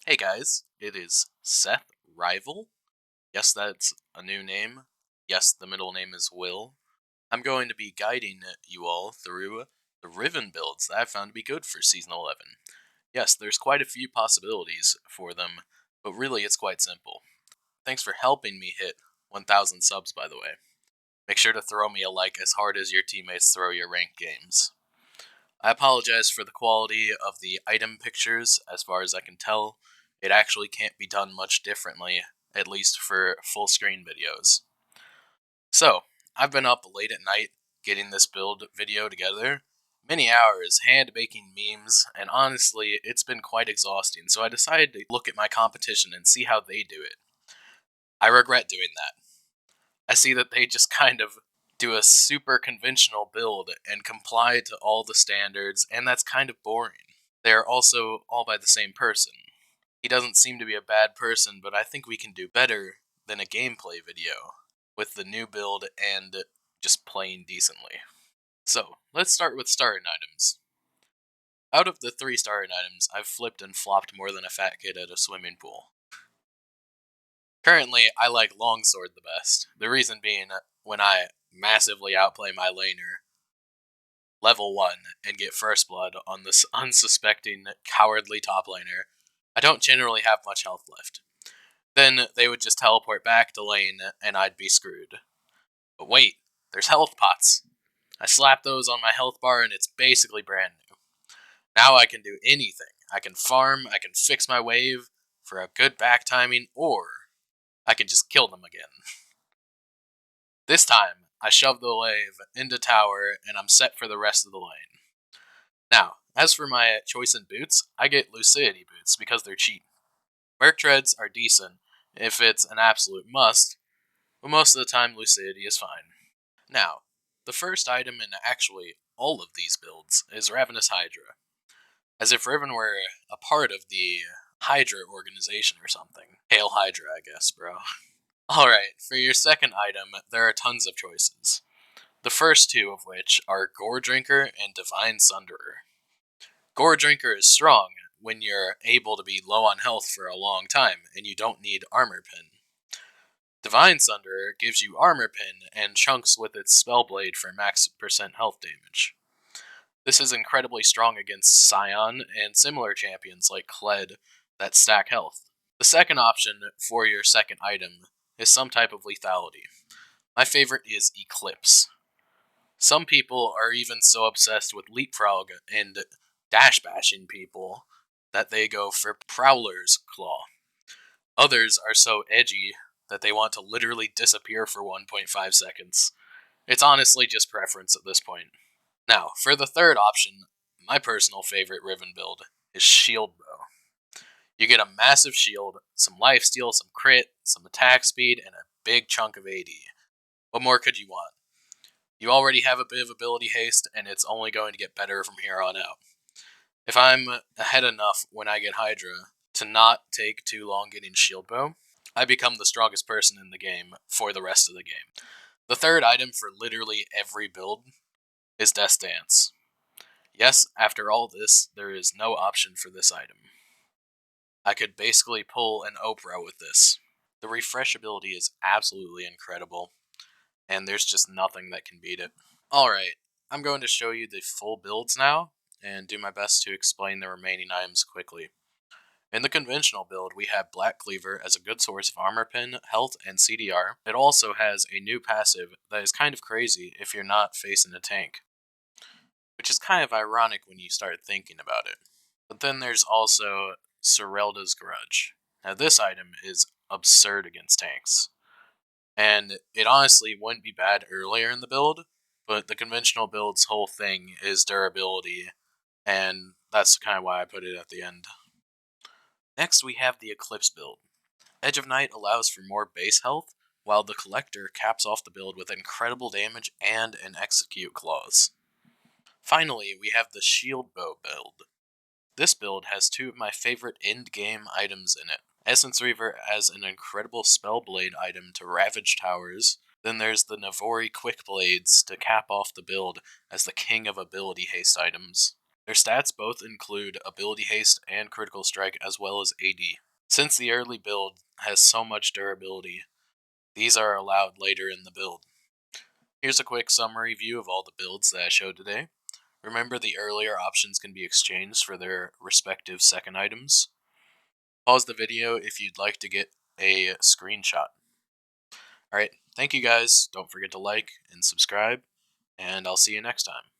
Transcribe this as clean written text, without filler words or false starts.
Hey guys, it is Seth Rival. Yes, that's a new name. Yes, the middle name is Will. I'm going to be guiding you all through the Riven builds that I've found to be good for Season 11. Yes, there's quite a few possibilities for them, but really it's quite simple. Thanks for helping me hit 1,000 subs, by the way. Make sure to throw me a like as hard as your teammates throw your ranked games. I apologize for the quality of the item pictures. As far as I can tell, it actually can't be done much differently, at least for full screen videos. So, I've been up late at night getting this build video together, many hours hand making memes, and honestly, it's been quite exhausting, so I decided to look at my competition and see how they do it. I regret doing that. I see that they just kind of do a super conventional build and comply to all the standards, and that's kind of boring. They're also all by the same person. He doesn't seem to be a bad person, but I think we can do better than a gameplay video with the new build and just playing decently. So, let's start with starting items. Out of the 3 starting items, I've flipped and flopped more than a fat kid at a swimming pool. Currently, I like Longsword the best. The reason being, when I massively outplay my laner, level 1, and get first blood on this unsuspecting, cowardly top laner, I don't generally have much health left. Then they would just teleport back to lane, and I'd be screwed. But wait, there's health pots. I slap those on my health bar, and it's basically brand new. Now I can do anything. I can farm, I can fix my wave for a good back timing, or I can just kill them again. This time, I shove the wave into tower, and I'm set for the rest of the lane. Now, as for my choice in boots, I get Lucidity boots because they're cheap. Merc treads are decent if it's an absolute must, but most of the time Lucidity is fine. Now, the first item in actually all of these builds is Ravenous Hydra. As if Riven were a part of the Hydra organization or something. Hail Hydra, I guess, bro. Alright, for your second item, there are tons of choices. The first 2 of which are Gore Drinker and Divine Sunderer. Gore Drinker is strong when you're able to be low on health for a long time and you don't need Armor Pin. Divine Sunderer gives you Armor Pin and chunks with its Spellblade for max % health damage. This is incredibly strong against Scion and similar champions like Kled that stack health. The second option for your second item is some type of lethality. My favorite is Eclipse. Some people are even so obsessed with Leapfrog and dash bashing people that they go for Prowler's Claw. Others are so edgy that they want to literally disappear for 1.5 seconds. It's honestly just preference at this point. Now, for the third option, my personal favorite Riven build is Shield Bow. You get a massive shield, some lifesteal, some crit, some attack speed, and a big chunk of AD. What more could you want? You already have a bit of ability haste, and it's only going to get better from here on out. If I'm ahead enough when I get Hydra to not take too long getting Shield Bow, I become the strongest person in the game for the rest of the game. The third item for literally every build is Death Dance. Yes, after all this, there is no option for this item. I could basically pull an Oprah with this. The refresh ability is absolutely incredible, and there's just nothing that can beat it. Alright, I'm going to show you the full builds now, and do my best to explain the remaining items quickly. In the conventional build, we have Black Cleaver as a good source of armor pin, health, and CDR. It also has a new passive that is kind of crazy if you're not facing a tank, which is kind of ironic when you start thinking about it. But then there's also Serelda's Grudge. Now this item is absurd against tanks, and it honestly wouldn't be bad earlier in the build, but the conventional build's whole thing is durability, and that's kind of why I put it at the end. Next we have the Eclipse build. Edge of Night allows for more base health, while the Collector caps off the build with incredible damage and an execute clause. Finally, we have the Shield Bow build. This build has 2 of my favorite end-game items in it. Essence Reaver as an incredible Spellblade item to ravage towers. Then there's the Navori Quick Blades to cap off the build as the king of ability haste items. Their stats both include ability haste and critical strike as well as AD. Since the early build has so much durability, these are allowed later in the build. Here's a quick summary view of all the builds that I showed today. Remember, the earlier options can be exchanged for their respective second items. Pause the video if you'd like to get a screenshot. Alright, thank you guys. Don't forget to like and subscribe, and I'll see you next time.